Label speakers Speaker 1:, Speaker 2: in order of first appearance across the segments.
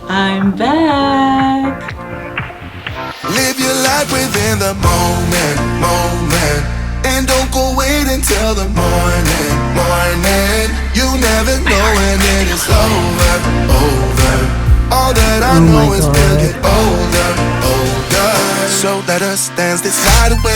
Speaker 1: I'm back.
Speaker 2: Live your life within the moment, moment. And don't go wait until the morning, morning. You never know when it is over, over. All that I know is we'll get older, older. So let us dance this night away.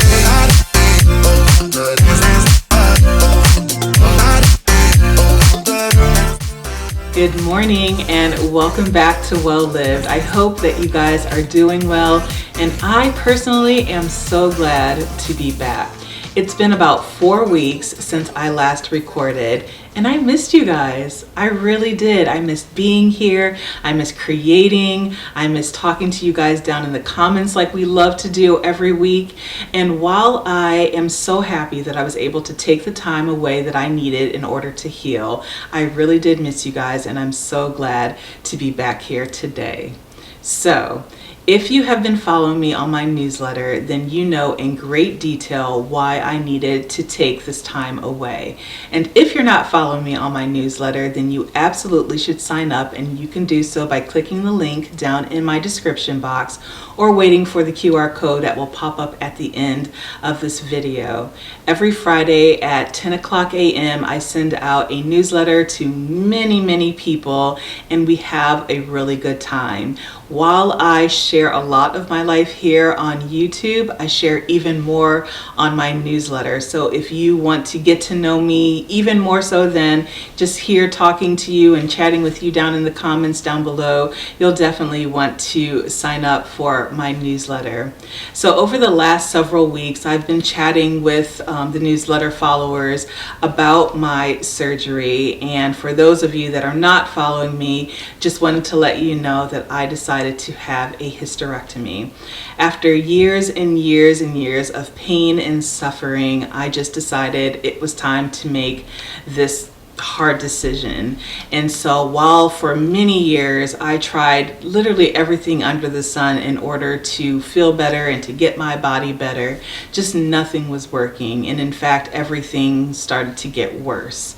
Speaker 1: Good morning and welcome back to Well Lived. I hope that you guys are doing well, and I personally am so glad to be back. It's been about 4 weeks since I last recorded, and I missed you guys. I really did. I missed being here. I missed creating. I missed talking to you guys down in the comments like we love to do every week. And while I am so happy that I was able to take the time away that I needed in order to heal, I really did miss you guys, and I'm so glad to be back here today. So, if you have been following me on my newsletter, then you know in great detail why I needed to take this time away. And if you're not following me on my newsletter, then you absolutely should sign up, and you can do so by clicking the link down in my description box or waiting for the QR code that will pop up at the end of this video. Every Friday at 10 o'clock a.m. I send out a newsletter to many people, and we have a really good time. While I share a lot of my life here on YouTube, I share even more on my newsletter. So if you want to get to know me even more so than just here talking to you and chatting with you down in the comments down below, you'll definitely want to sign up for my newsletter. So over the last several weeks, I've been chatting with the newsletter followers about my surgery. And for those of you that are not following me, just wanted to let you know that I decided to have a hysterectomy. After years and years and years of pain and suffering, I just decided it was time to make this hard decision. And so while for many years I tried literally everything under the sun in order to feel better and to get my body better, just nothing was working. And in fact, everything started to get worse.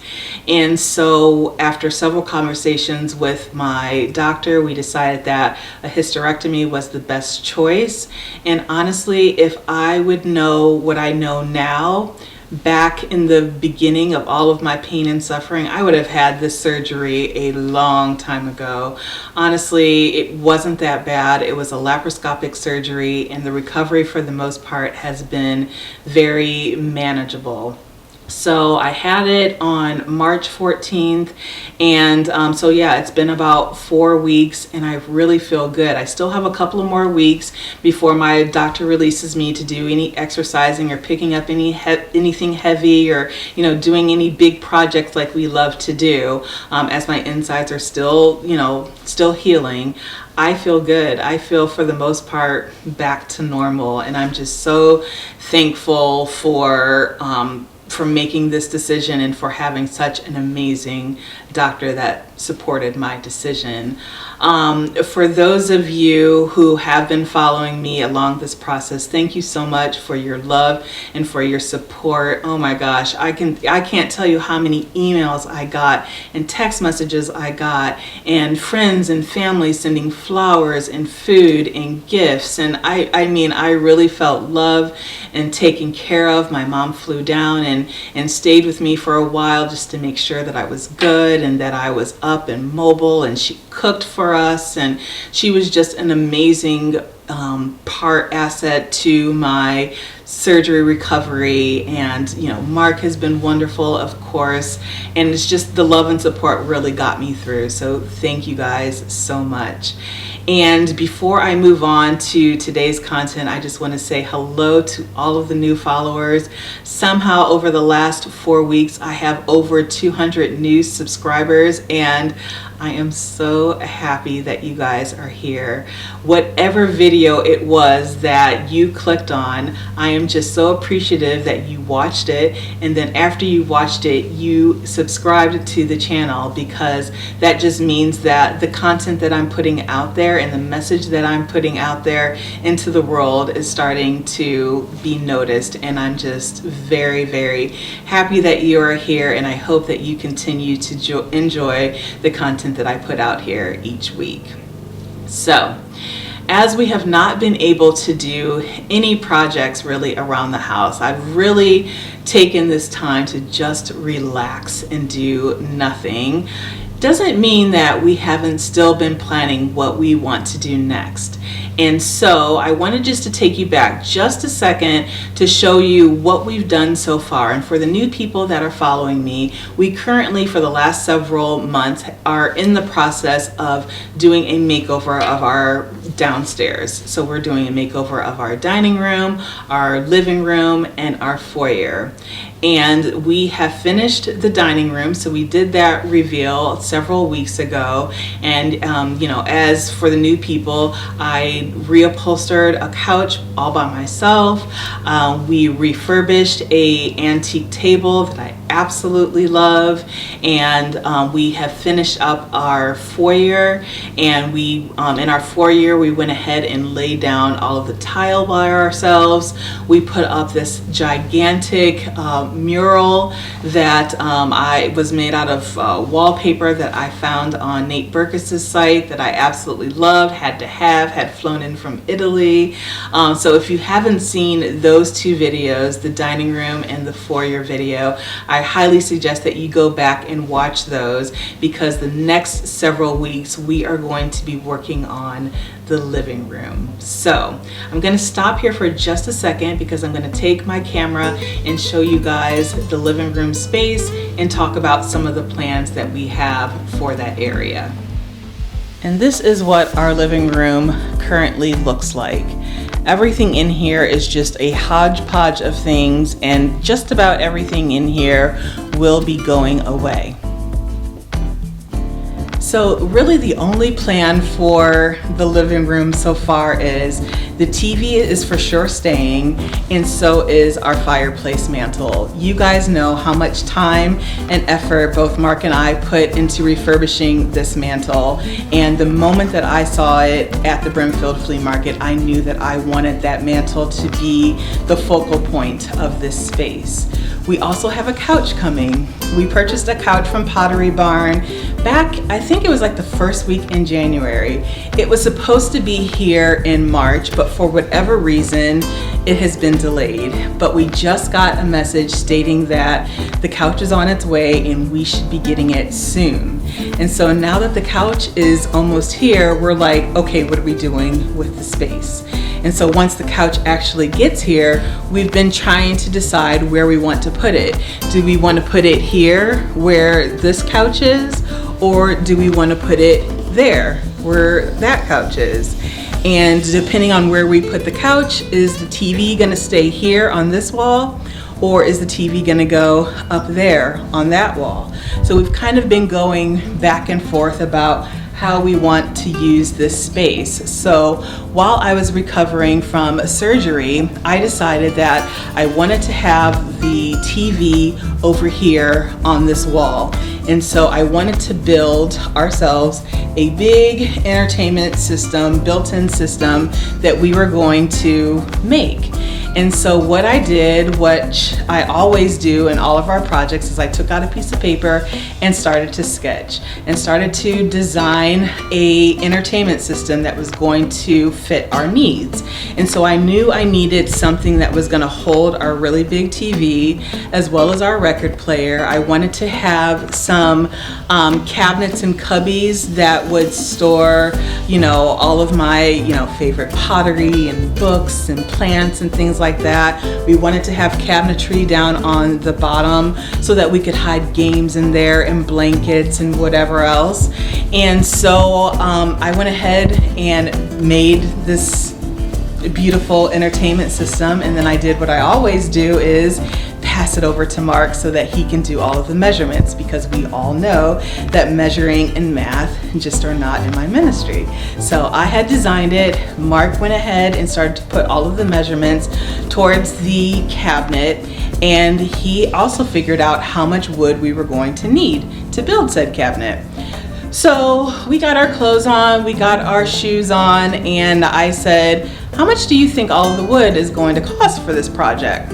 Speaker 1: And so after several conversations with my doctor, we decided that a hysterectomy was the best choice. And honestly, if I would know what I know now, back in the beginning of all of my pain and suffering, I would have had this surgery a long time ago. Honestly, it wasn't that bad. It was a laparoscopic surgery, and the recovery for the most part has been very manageable. So I had it on March 14th, and so yeah, it's been about 4 weeks, and I really feel good. I still have a couple of more weeks before my doctor releases me to do any exercising or picking up anything heavy, or doing any big projects like we love to do, as my insides are still still healing. I feel good. I feel for the most part back to normal, and I'm just so thankful for making this decision and for having such an amazing doctor that supported my decision. For those of you who have been following me along this process, thank you so much for your love and for your support. Oh my gosh, I can't tell you how many emails I got and text messages I got, and friends and family sending flowers and food and gifts. And I mean, I really felt loved and taken care of. My mom flew down and stayed with me for a while just to make sure that I was good and that I was up and mobile, and she cooked for us, and she was just an amazing asset to my surgery recovery. And Mark has been wonderful, of course, and it's just the love and support really got me through. So thank you guys so much. And before I move on to today's content, I just want to say hello to all of the new followers. Somehow over the last 4 weeks, I have over 200 new subscribers, and I am so happy that you guys are here. Whatever video it was that you clicked on, I am just so appreciative that you watched it, and then after you watched it, you subscribed to the channel, because that just means that the content that I'm putting out there and the message that I'm putting out there into the world is starting to be noticed. And I'm just very, very happy that you are here, and I hope that you continue to enjoy the content that I put out here each week. So, as we have not been able to do any projects really around the house, I've really taken this time to just relax and do nothing. Doesn't mean that we haven't still been planning what we want to do next. And so I wanted just to take you back just a second to show you what we've done so far. And for the new people that are following me, we currently, for the last several months, are in the process of doing a makeover of our downstairs. So we're doing a makeover of our dining room, our living room, and our foyer. And we have finished the dining room, so we did that reveal several weeks ago. And as for the new people, I reupholstered a couch all by myself. We refurbished a antique table that I absolutely love, and we have finished up our foyer. And we in our foyer, we went ahead and laid down all of the tile by ourselves. We put up this gigantic mural that I was made out of wallpaper that I found on Nate Burgess's site that I absolutely loved, had flown in from Italy. So if you haven't seen those two videos, the dining room and the foyer video, I highly suggest that you go back and watch those, because the next several weeks we are going to be working on the living room. So I'm going to stop here for just a second, because I'm going to take my camera and show you guys the living room space and talk about some of the plans that we have for that area. And this is what our living room currently looks like. Everything in here is just a hodgepodge of things, and just about everything in here will be going away. So really the only plan for the living room so far is the TV is for sure staying, and so is our fireplace mantle. You guys know how much time and effort both Mark and I put into refurbishing this mantle, and the moment that I saw it at the Brimfield Flea Market, I knew that I wanted that mantle to be the focal point of this space. We also have a couch coming. We purchased a couch from Pottery Barn back, I think it was like the first week in January. It was supposed to be here in March, but for whatever reason, it has been delayed. But we just got a message stating that the couch is on its way and we should be getting it soon. And so now that the couch is almost here, we're like, okay, what are we doing with the space? And so once the couch actually gets here, we've been trying to decide where we want to put it. Do we want to put it here where this couch is, or do we want to put it there where that couch is? And depending on where we put the couch, is the TV going to stay here on this wall, or is the TV going to go up there on that wall? So we've kind of been going back and forth about how we want to use this space. So while I was recovering from surgery, I decided that I wanted to have the TV over here on this wall. And so I wanted to build ourselves a big entertainment system, built-in system that we were going to make. And so what I did, what I always do in all of our projects, is I took out a piece of paper and started to sketch and started to design a entertainment system that was going to fit our needs. And so I knew I needed something that was going to hold our really big TV as well as our record player. I wanted to have some cabinets and cubbies that would store, all of my, favorite pottery and books and plants and things like that. We wanted to have cabinetry down on the bottom so that we could hide games in there and blankets and whatever else. And so I went ahead and made this beautiful entertainment system, and then I did what I always do, is pass it over to Mark so that he can do all of the measurements, because we all know that measuring and math just are not in my ministry. So I had designed it. Mark went ahead and started to put all of the measurements towards the cabinet, and he also figured out how much wood we were going to need to build said cabinet. So we got our clothes on, we got our shoes on, and I said, how much do you think all of the wood is going to cost for this project?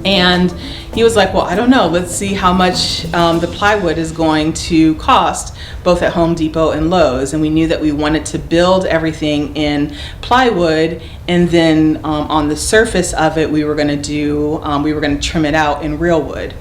Speaker 1: And he was like, well, I don't know, let's see how much the plywood is going to cost, both at Home Depot and Lowe's. And we knew that we wanted to build everything in plywood, and then on the surface of it we were going to trim it out in real wood.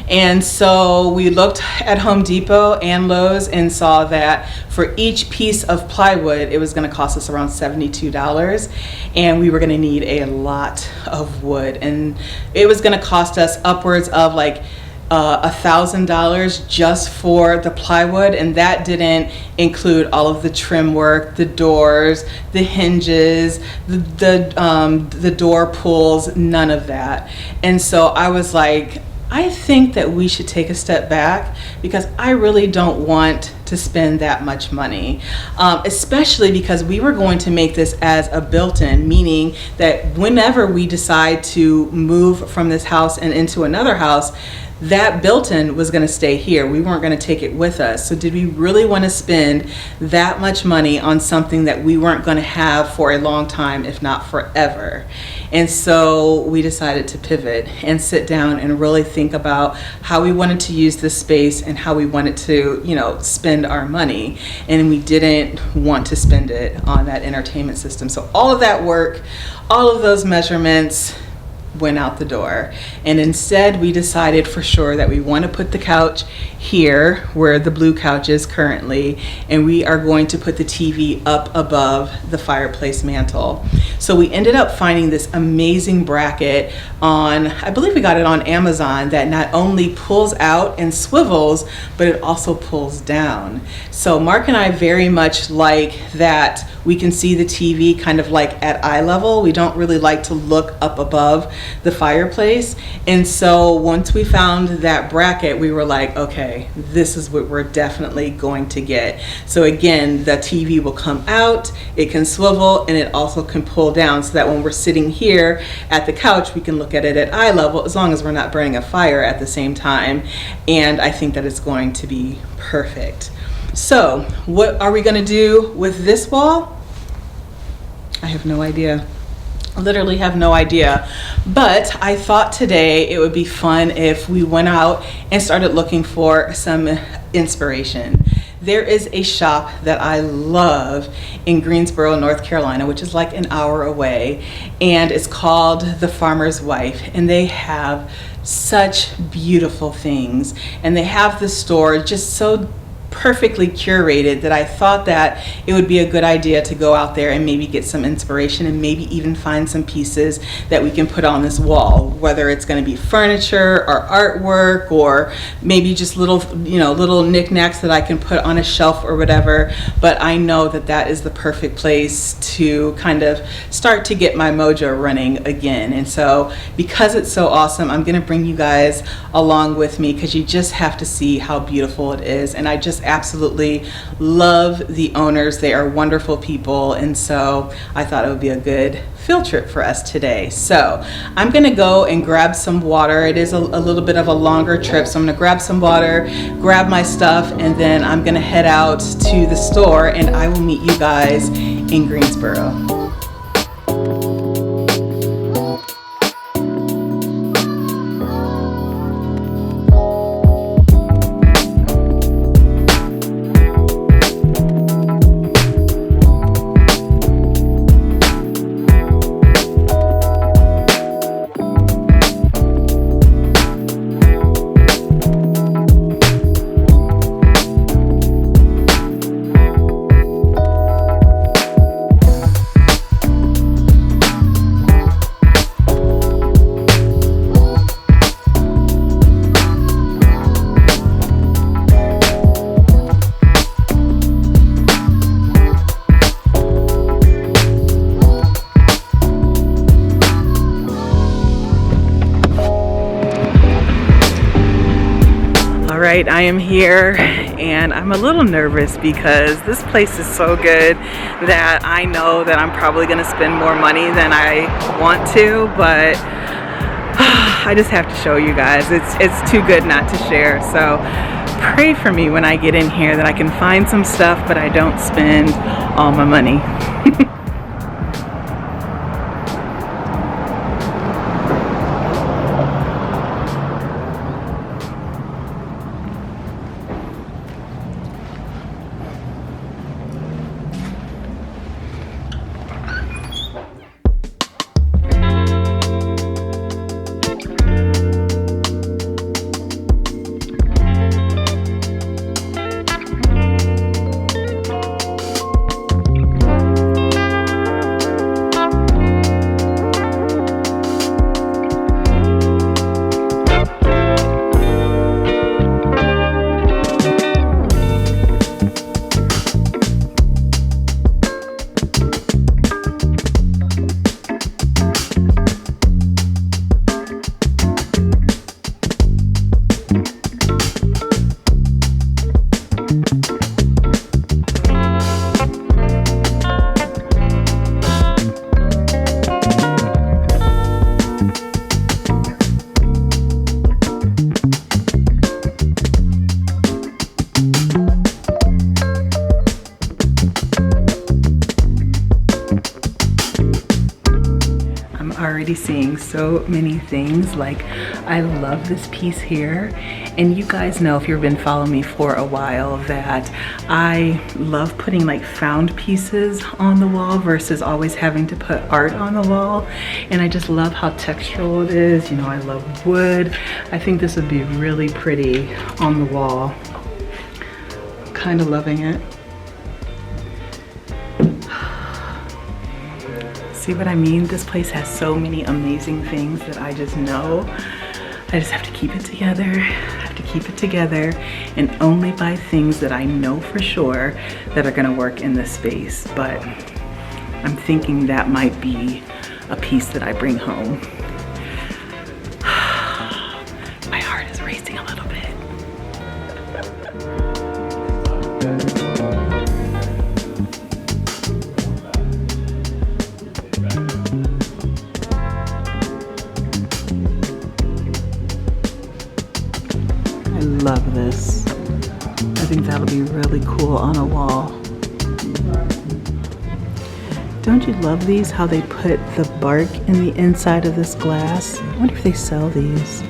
Speaker 1: And so we looked at Home Depot and Lowe's and saw that for each piece of plywood, it was going to cost us around $72. And we were going to need a lot of wood. And it was going to cost us upwards of like $1,000 just for the plywood. And that didn't include all of the trim work, the doors, the hinges, the door pulls, none of that. And so I was like, I think that we should take a step back, because I really don't want to spend that much money, especially because we were going to make this as a built-in, meaning that whenever we decide to move from this house and into another house, that built-in was going to stay here. We weren't going to take it with us. So did we really want to spend that much money on something that we weren't going to have for a long time, if not forever? And so we decided to pivot and sit down and really think about how we wanted to use this space and how we wanted to, spend our money. And we didn't want to spend it on that entertainment system. So all of that work, all of those measurements went out the door. And instead we decided for sure that we want to put the couch here where the blue couch is currently, and we are going to put the TV up above the fireplace mantle. So we ended up finding this amazing bracket on, I believe we got it on Amazon, that not only pulls out and swivels, but it also pulls down. So Mark and I very much like that we can see the TV kind of like at eye level. We don't really like to look up above the fireplace. And so once we found that bracket, we were like, okay, this is what we're definitely going to get. So again, the TV will come out, it can swivel, and it also can pull down, so that when we're sitting here at the couch, we can look at it at eye level, as long as we're not burning a fire at the same time. And I think that it's going to be perfect. So what are we going to do with this wall? I have no idea. Literally have no idea. But I thought today it would be fun if we went out and started looking for some inspiration. There is a shop that I love in Greensboro, North Carolina, which is like an hour away, and it's called The Farmer's Wife, and they have such beautiful things, and they have the store just so perfectly curated that I thought that it would be a good idea to go out there and maybe get some inspiration, and maybe even find some pieces that we can put on this wall, whether it's going to be furniture or artwork, or maybe just little knickknacks that I can put on a shelf or whatever. But I know that that is the perfect place to kind of start to get my mojo running again. And so because it's so awesome, I'm going to bring you guys along with me, because you just have to see how beautiful it is. And I just absolutely love the owners. They are wonderful people, and so I thought it would be a good field trip for us today. So I'm gonna go and grab some water. It is a little bit of a longer trip, so I'm gonna grab some water, grab my stuff, and then I'm gonna head out to the store, and I will meet you guys in Greensboro. Right, I am here, and I'm a little nervous because this place is so good that I know that I'm probably going to spend more money than I want to, but I just have to show you guys. It's too good not to share. So pray for me when I get in here that I can find some stuff, but I don't spend all my money. already seeing so many things. Like, I love this piece here. And you guys know, if you've been following me for a while, that I love putting like found pieces on the wall versus always having to put art on the wall. And I just love how textural it is. You know, I love wood. I think this would be really pretty on the wall. Kind of loving it. See what I mean? This place has so many amazing things that I just know. I just have to keep it together. I have to keep it together and only buy things that I know for sure that are gonna work in this space. But I'm thinking that might be a piece that I bring home. My heart is racing a little bit. Love this. I think that'll be really cool on a wall. Don't you love these, how they put the bark in the inside of this glass? I wonder if they sell these.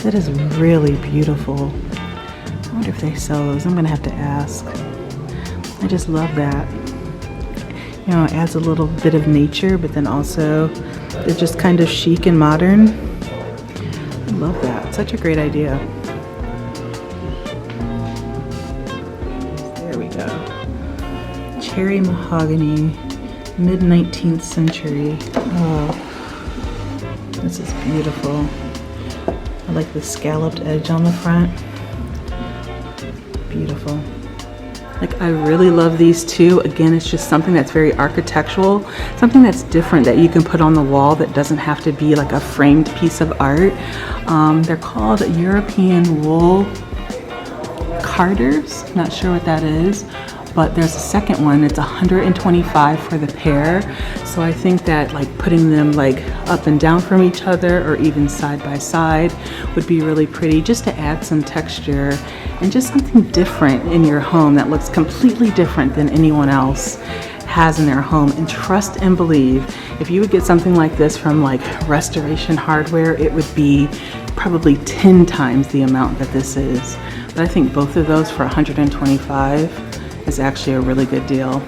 Speaker 1: That is really beautiful. I wonder if they sell those. I'm gonna have to ask. I just love that. You know, it adds a little bit of nature, but then also it's just kind of chic and modern. I love that. Such a great idea. Cherry mahogany, mid-19th century. Oh, this is beautiful. I like the scalloped edge on the front. Beautiful. Like, I really love these too. Again, it's just something that's very architectural, something that's different that you can put on the wall that doesn't have to be like a framed piece of art. They're called European wool carders. Not sure what that is. But there's a second one, it's $125 for the pair. So I think that like putting them like up and down from each other or even side by side would be really pretty, just to add some texture and just something different in your home that looks completely different than anyone else has in their home. And trust and believe, if you would get something like this from like Restoration Hardware, it would be probably 10 times the amount that this is. But I think both of those for $125 is actually a really good deal.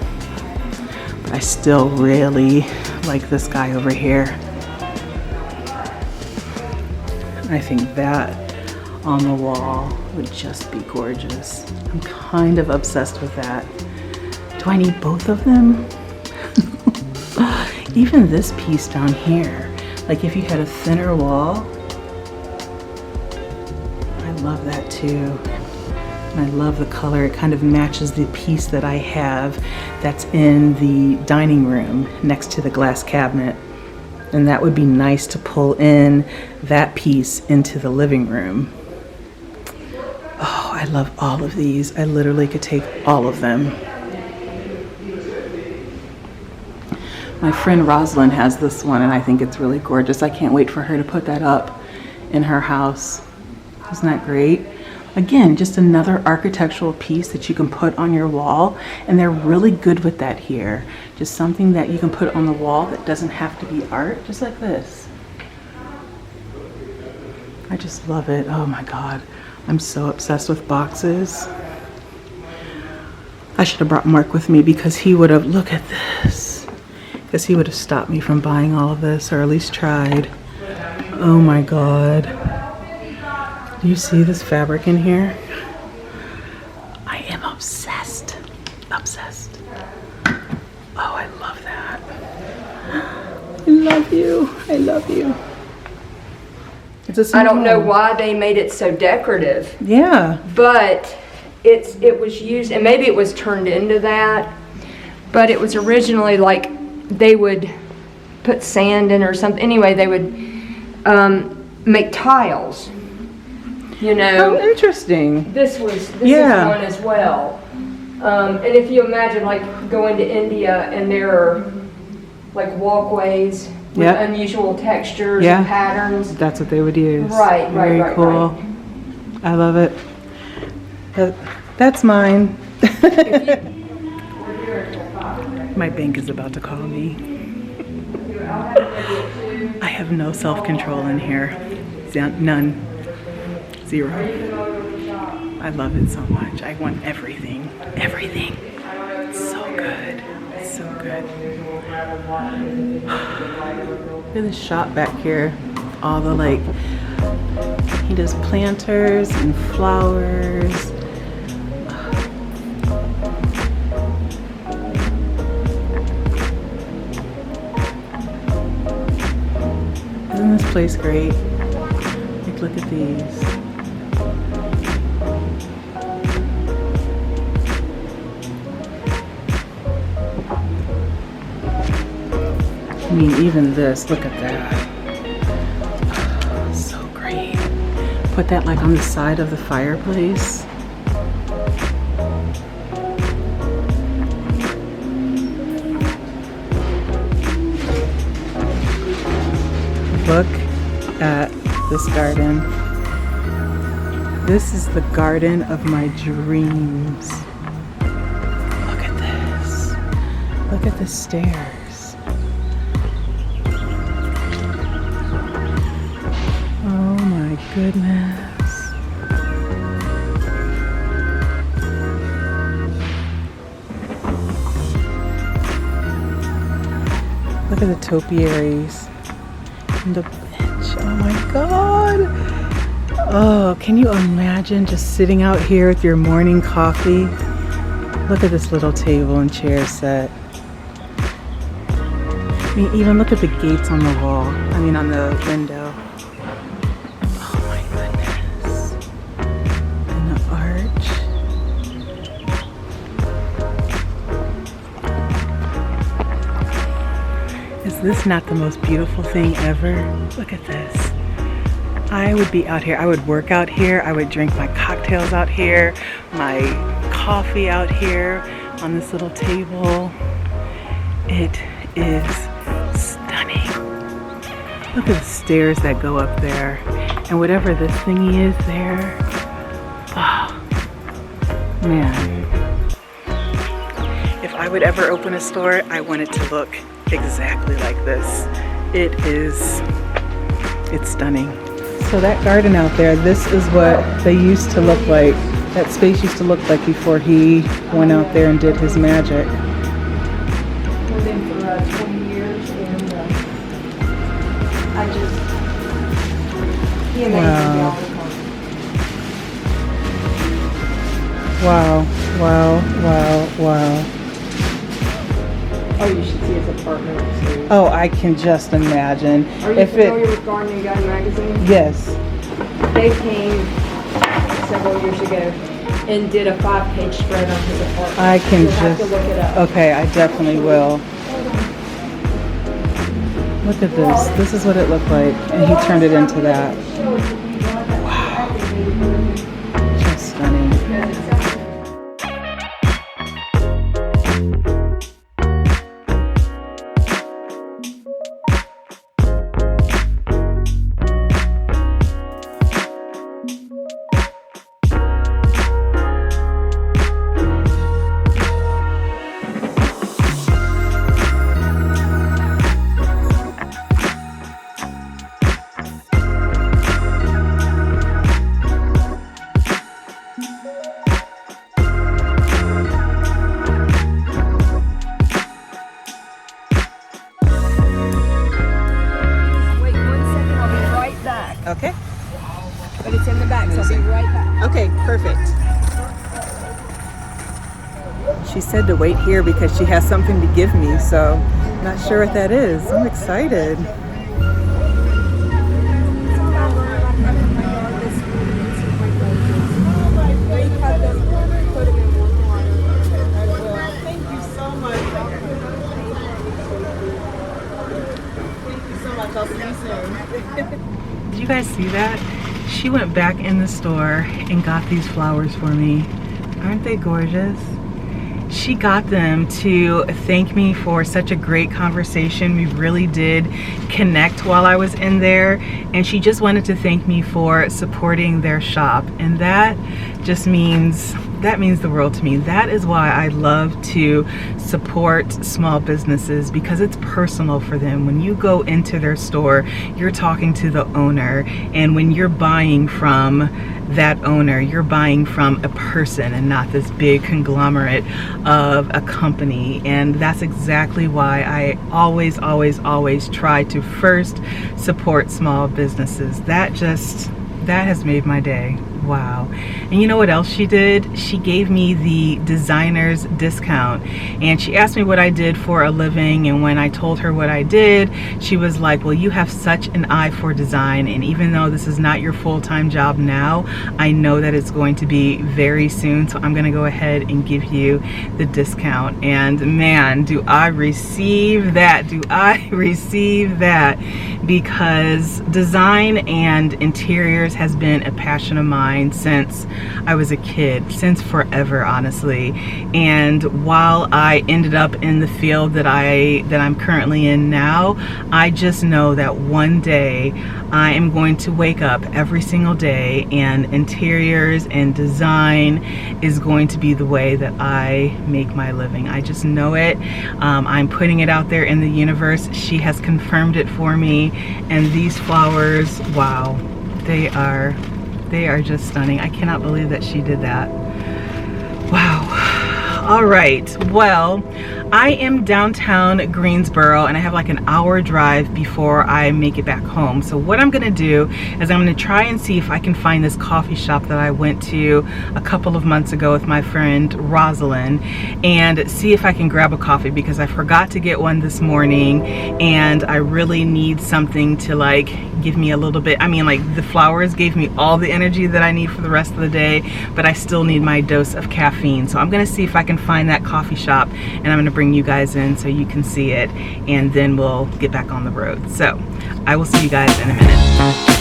Speaker 1: But I still really like this guy over here. I think that on the wall would just be gorgeous. I'm kind of obsessed with that. Do I need both of them? Even this piece down here, like if you had a thinner wall, I love that too. And I love the color. It kind of matches the piece that I have that's in the dining room next to the glass cabinet. And that would be nice to pull in that piece into the living room. Oh, I love all of these. I literally could take all of them. My friend Rosalind has this one and I think it's really gorgeous. I can't wait for her to put that up in her house. Isn't that great? Again, just another architectural piece that you can put on your wall, and they're really good with that here. Just something that you can put on the wall that doesn't have to be art, just like this. I just love it. Oh my God, I'm so obsessed with boxes. I should have brought Mark with me because he would have, look at this, because he would have stopped me from buying all of this, or at least tried. Oh my God. Do you see this fabric in here? I am obsessed. Obsessed. Oh, I love that. I love you. I love you.
Speaker 3: I don't know why they made it so decorative.
Speaker 1: Yeah.
Speaker 3: But it was used, and maybe it was turned into that, but it was originally like they would put sand in or something. Anyway, they would make tiles. You know,
Speaker 1: oh, interesting.
Speaker 3: This is one as well. And if you imagine like going to India and there are like walkways with unusual textures and patterns.
Speaker 1: That's what they would use.
Speaker 3: Right,
Speaker 1: Very cool.
Speaker 3: Right.
Speaker 1: I love it. That's mine. My bank is about to call me. I have no self-control in here. None. Zero. I love it so much. I want everything. Everything. It's so good. It's so good. Look at this shop back here. All the like, he does planters and flowers. Isn't this place great? Like, look at these. I mean, even this, look at that. Oh, so great. Put that like on the side of the fireplace. Look at this garden. This is the garden of my dreams. Look at this. Look at the stairs. Oh my goodness. Look at the topiaries. And the bench. Oh my god. Oh, can you imagine just sitting out here with your morning coffee? Look at this little table and chair set. I mean, even look at the gates on the wall. I mean, on the window. Oh my goodness. And the arch. Is this not the most beautiful thing ever? Look at this. I would be out here. I would work out here. I would drink my cocktails out here, my coffee out here on this little table. It is stunning. Look at the stairs that go up there. And whatever this thingy is there. Oh, man. If I would ever open a store, I want it to look exactly like this. It's stunning. So that garden out there, this is what they used to look like. That space used to look like before he went out there and did his magic.
Speaker 3: Lived in for 20 years, and I just, he amazed me all the time.
Speaker 1: Wow, wow, wow, wow.
Speaker 3: Oh, you should see his apartment upstairs.
Speaker 1: Oh, I can just imagine.
Speaker 3: Are you familiar with Garden & Guide magazine?
Speaker 1: Yes.
Speaker 3: They came several years ago and did a 5-page spread on his apartment.
Speaker 1: I can
Speaker 3: You'll have to look it up.
Speaker 1: Okay, I definitely will. Look at this. This is what it looked like, and he turned it into that. Wow. Just stunning. Okay.
Speaker 3: But it's in the back, so I'll be right back.
Speaker 1: Okay, perfect. She said to wait here because she has something to give me, so I'm not sure what that is. I'm excited. Thank you so much. Thank you so much. I'll see you soon. Did you guys see that? She went back in the store and got these flowers for me. Aren't they gorgeous? She got them to thank me for such a great conversation. We really did connect while I was in there, and she just wanted to thank me for supporting their shop, and that just means that means the world to me. That is why I love to support small businesses, because it's personal for them. When you go into their store, you're talking to the owner, and when you're buying from that owner, you're buying from a person and not this big conglomerate of a company. And that's exactly why I always try to first support small businesses. That has made my day. Wow. And you know what else she did? She gave me the designer's discount, and she asked me what I did for a living, and when I told her what I did, she was like, well, you have such an eye for design, and even though this is not your full-time job now, I know that it's going to be very soon, so I'm gonna go ahead and give you the discount. And man, do I receive that, because design and interiors has been a passion of mine since I was a kid, since forever, honestly. And while I ended up in the field that I'm currently in now, I just know that one day I am going to wake up every single day and interiors and design is going to be the way that I make my living. I just know it. I'm putting it out there in the universe. She has confirmed it for me, and these flowers, wow, they are just stunning. I cannot believe that she did that. Wow. All right, well, I am downtown Greensboro, and I have like an hour drive before I make it back home. So what I'm gonna do is I'm gonna try and see if I can find this coffee shop that I went to a couple of months ago with my friend Rosalind, and see if I can grab a coffee, because I forgot to get one this morning, and I really need something to like give me a little bit, I mean, like the flowers gave me all the energy that I need for the rest of the day, but I still need my dose of caffeine. So I'm gonna see if I can find that coffee shop, and I'm gonna bring you guys in so you can see it, and then we'll get back on the road. So I will see you guys in a minute.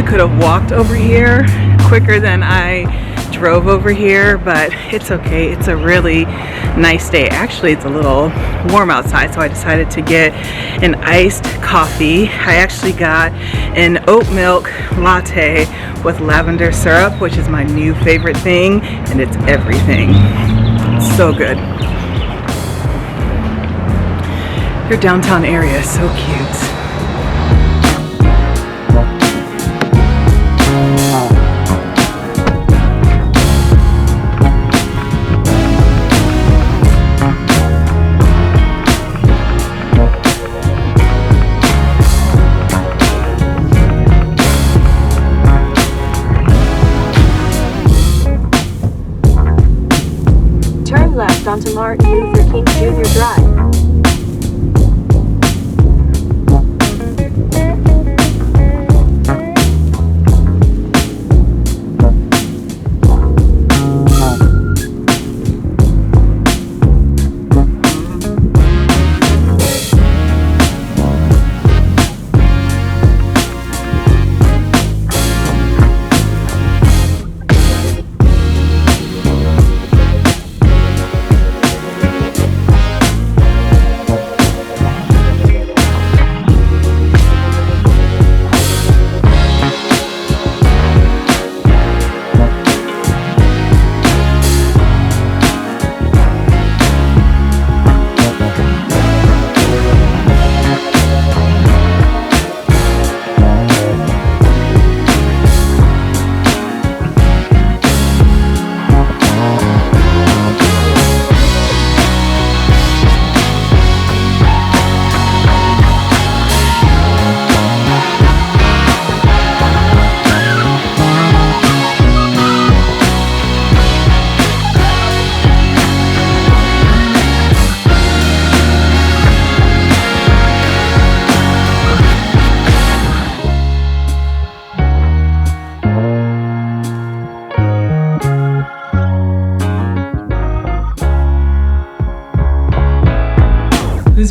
Speaker 1: Could have walked over here quicker than I drove over here, but it's okay. It's a really nice day. Actually, it's a little warm outside, so I decided to get an iced coffee. I actually got an oat milk latte with lavender syrup, which is my new favorite thing, and it's everything. It's so good. Your downtown area is so cute.
Speaker 4: Left onto Martin Luther King Jr. Drive.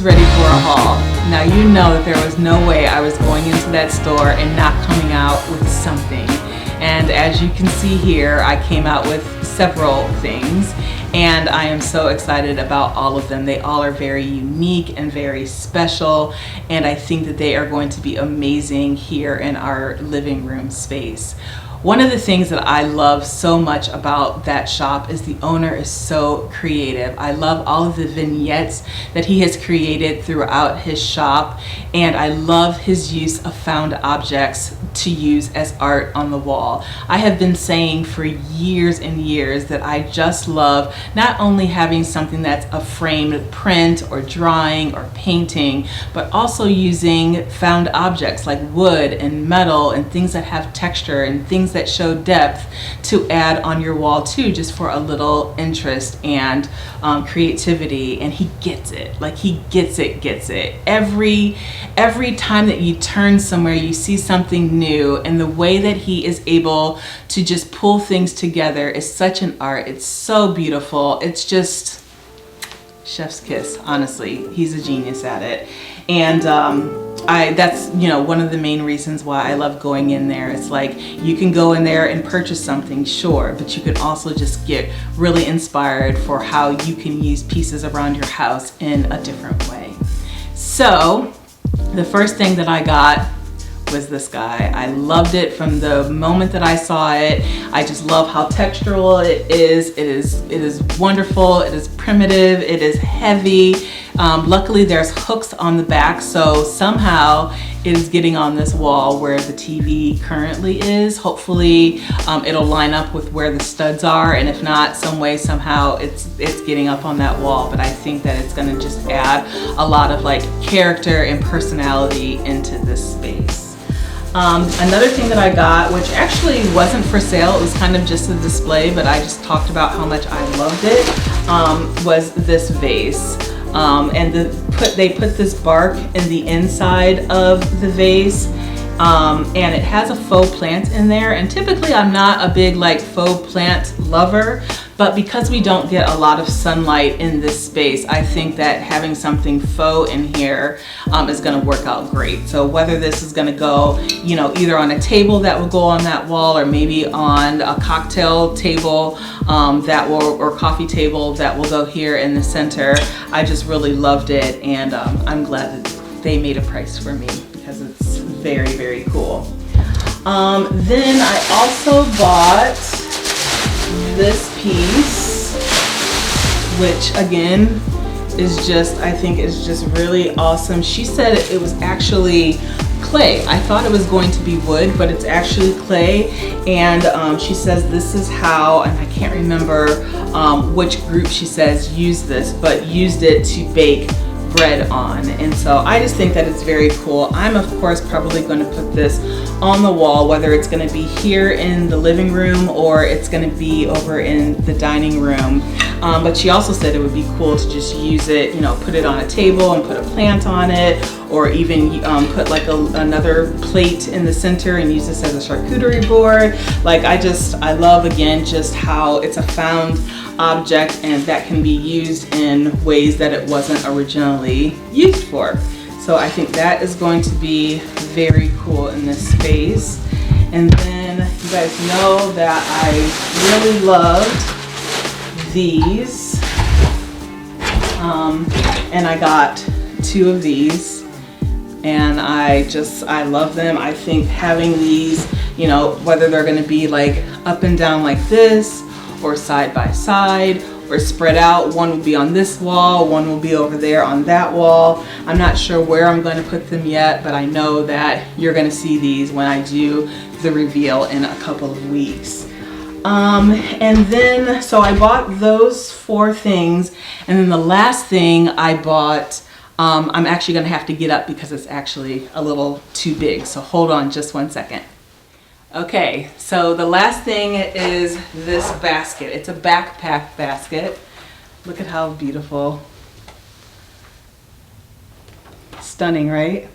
Speaker 1: ready for a haul. Now you know that there was no way I was going into that store and not coming out with something. And as you can see here, I came out with several things, and I am so excited about all of them. They all are very unique and very special, and I think that they are going to be amazing here in our living room space. One of the things that I love so much about that shop is the owner is so creative. I love all of the vignettes that he has created throughout his shop, and I love his use of found objects to use as art on the wall. I have been saying for years and years that I just love not only having something that's a framed print or drawing or painting, but also using found objects like wood and metal and things that have texture and things that show depth to add on your wall too, just for a little interest and creativity. And he gets it. Like, he gets it. Every time that you turn somewhere, you see something new, and the way that he is able to just pull things together is such an art. It's so beautiful. It's just chef's kiss, honestly. He's a genius at it. And that's, you know, one of the main reasons why I love going in there. It's like, you can go in there and purchase something, sure, but you can also just get really inspired for how you can use pieces around your house in a different way. So the first thing that I got was this guy. I loved it from the moment that I saw it. I just love how textural it is. It is wonderful. It is primitive. It is heavy. Luckily there's hooks on the back, so somehow it is getting on this wall where the TV currently is. Hopefully it'll line up with where the studs are, and if not, some way, somehow it's getting up on that wall. But I think that it's gonna just add a lot of like character and personality into this space. Another thing that I got, which actually wasn't for sale, it was kind of just a display, but I just talked about how much I loved it, was this vase. And they put this bark in the inside of the vase, and it has a faux plant in there. And typically I'm not a big like faux plant lover, but because we don't get a lot of sunlight in this space, I think that having something faux in here is gonna work out great. So whether this is gonna go, you know, either on a table that will go on that wall, or maybe on a cocktail table or coffee table that will go here in the center, I just really loved it, and I'm glad that they made a price for me because it's very, very cool. Then I also bought this piece, which again is just, I think is just really awesome. She said it was actually clay. I thought it was going to be wood, but it's actually clay. And she says this is how, and I can't remember which group she says used this, but used it to bake bread on. And so I just think that it's very cool. I'm of course probably going to put this on the wall, whether it's going to be here in the living room or it's going to be over in the dining room. But she also said it would be cool to just use it, you know, put it on a table and put a plant on it, or even put like another plate in the center and use this as a charcuterie board. Like, I love again just how it's a found object and that can be used in ways that it wasn't originally used for. So I think that is going to be very cool in this space. And then you guys know that I really loved these, and I got 2 of these, and I love them. I think having these, you know, whether they're going to be like up and down like this, or side by side, or spread out, one will be on this wall, one will be over there on that wall. I'm not sure where I'm going to put them yet, but I know that you're going to see these when I do the reveal in a couple of weeks. And then, so I bought those 4 things, and then the last thing I bought, I'm actually going to have to get up because it's actually a little too big, so hold on just one second. Okay, so the last thing is this basket. It's a backpack basket. Look at how beautiful. Stunning, right?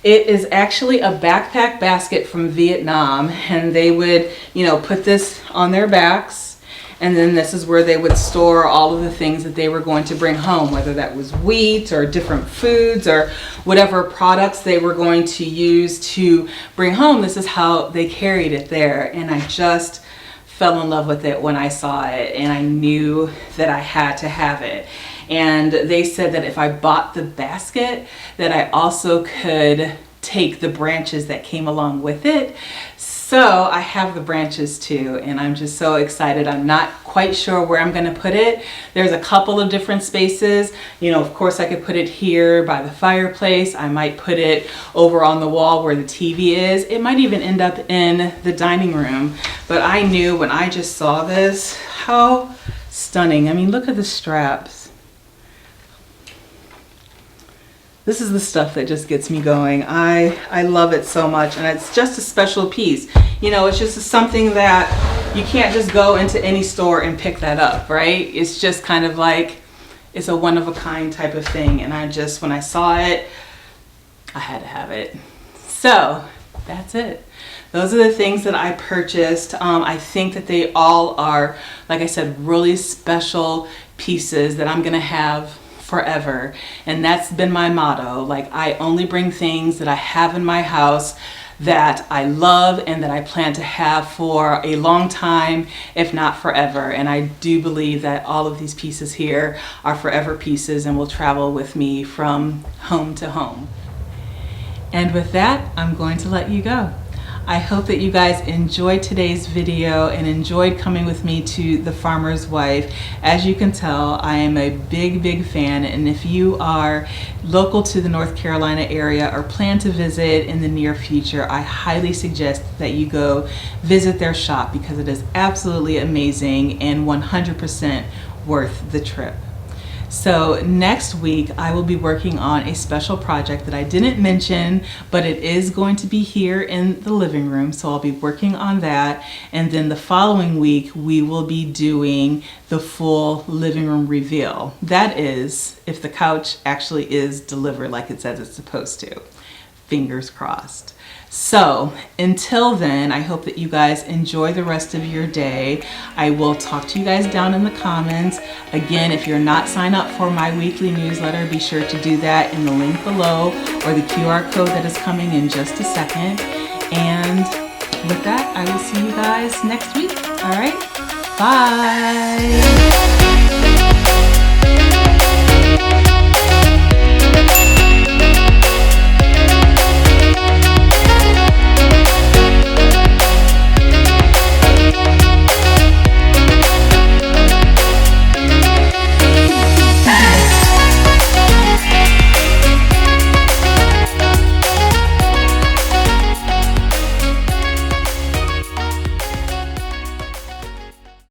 Speaker 1: It is actually a backpack basket from Vietnam, and they would, you know, put this on their backs, And then this is where they would store all of the things that they were going to bring home, whether that was wheat or different foods or whatever products they were going to use to bring home. This is how they carried it there. And I just fell in love with it when I saw it, and I knew that I had to have it. And they said that if I bought the basket, that I also could take the branches that came along with it. So I have the branches too, and I'm just so excited. I'm not quite sure where I'm gonna put it. There's a couple of different spaces. You know, of course I could put it here by the fireplace. I might put it over on the wall where the TV is. It might even end up in the dining room. But I knew when I just saw this, how stunning. I mean, look at the straps. This is the stuff that just gets me going. I love it so much, and it's just a special piece. You know, it's just something that you can't just go into any store and pick that up, right? It's just kind of like, it's a one-of-a-kind type of thing, and when I saw it, I had to have it. So, that's it. Those are the things that I purchased. I think that they all are, like I said, really special pieces that I'm gonna have forever. And that's been my motto. Like, I only bring things that I have in my house that I love and that I plan to have for a long time, if not forever. And I do believe that all of these pieces here are forever pieces and will travel with me from home to home. And with that, I'm going to let you go. I hope that you guys enjoyed today's video and enjoyed coming with me to The Farmer's Wife. As you can tell, I am a big fan, and if you are local to the North Carolina area or plan to visit in the near future, I highly suggest that you go visit their shop because it is absolutely amazing and 100% worth the trip. So next week I will be working on a special project that I didn't mention, but it is going to be here in the living room. So I'll be working on that. And then the following week we will be doing the full living room reveal. That is, if the couch actually is delivered like it says it's supposed to. Fingers crossed. So until then, I hope that you guys enjoy the rest of your day. I will talk to you guys down in the comments. Again, if you're not signed up for my weekly newsletter, be sure to do that in the link below or the QR code that is coming in just a second. And with that, I will see you guys next week. All right, bye.